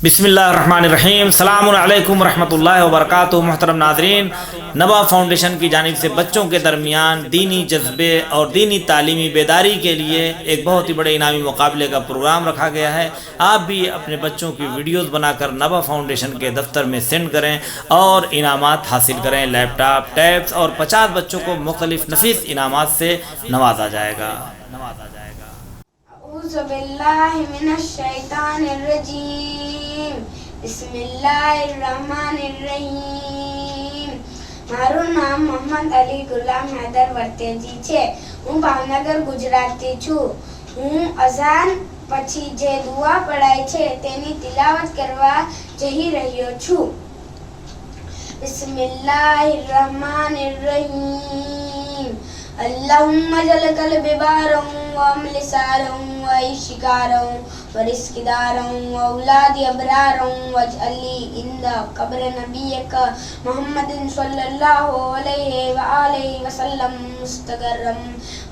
بسم اللہ الرحمن الرحیم۔ السلام علیکم ورحمۃ اللہ وبرکاتہ۔ محترم ناظرین، نبا فاؤنڈیشن کی جانب سے بچوں کے درمیان دینی جذبے اور دینی تعلیمی بیداری کے لیے ایک بہت ہی بڑے انعامی مقابلے کا پروگرام رکھا گیا ہے۔ آپ بھی اپنے بچوں کی ویڈیوز بنا کر نبا فاؤنڈیشن کے دفتر میں سینڈ کریں اور انعامات حاصل کریں۔ لیپ ٹاپ، ٹیبس اور 50 بچوں کو مختلف نفیس انعامات سے نوازا جائے گا۔ اعوذ باللہ من الشیطان الرجیم، بسم اللہ الرحمن الرحیم۔ મારું નામ મોહમ્મદ અલી ગુલામ હૈદર વર્તેજી છે। હું ભાવનગર ગુજરાતથી છું। હું અઝાન પછી જે દુઆ પઢાય છે તેની તિલાવત કરવા જઈ રહ્યો છું। બિસ્મિલ્લાહિર્રહમાનિર્રહીમ। اللهم اجعل قلبي بارا وعملي سارا وعيشي كارا ورزقي دارا واولادي ابرارا واجعل لي عند قبر نبيك محمد صلى الله عليه وآله وسلم مستقرا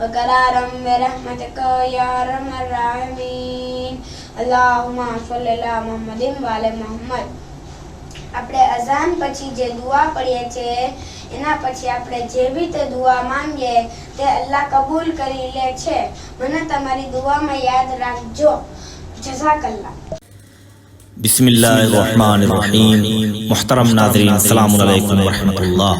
وقرارا برحمتك يا ارحم الراحمين۔ اللهم صل على محمد وعلى محمد۔ આપણે અઝાન પછી જે દુઆ પઢીએ છીએ એના પછી આપણે જે બી તે દુઆ માંગીએ તે અલ્લાહ કબૂલ કરી લે છે। મને તમારી દુઆમાં યાદ રાખજો। જઝાકલ્લાહ۔ بسم اللہ الرحمن الرحیم۔ محترم ناظرین، السلام علیکم ورحمۃ اللہ۔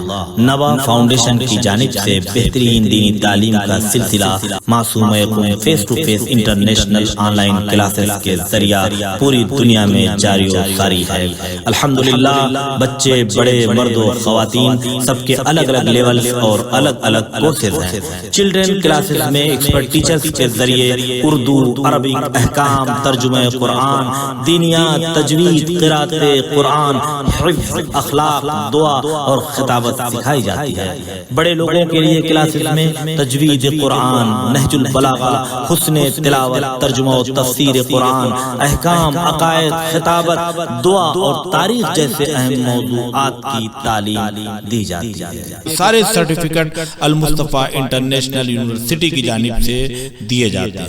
نبا فاؤنڈیشن کی جانب سے بہترین دینی تعلیم کا سلسلہ معصومیکم face to face international online classes کے ذریعہ پوری دنیا میں جاری و ساری ہے۔ الحمدللہ بچے، بڑے، مرد و خواتین سب کے الگ الگ لیولز اور الگ الگ کورسز ہیں۔ چلڈرن کلاسز میں ایکسپرٹ ٹیچرز کے ذریعے اردو، عربک، احکام، ترجمہ قرآن، دینیات، تجوید، قرات قرآن، حفظ، اخلاق، دعا اور خطابت سکھائی جاتی ہے۔ بڑے لوگوں کے لیے کلاسز میں تجوید قرآن، نہج البلاغہ، حسن تلاوت، ترجمہ و تفسیر قرآن، احکام، عقائد، خطابت، دعا اور تاریخ جیسے اہم موضوعات کی تعلیم دی جاتی ہے۔ سارے سرٹیفکیٹ المصطفیٰ انٹرنیشنل یونیورسٹی کی جانب سے دیے جاتے ہیں۔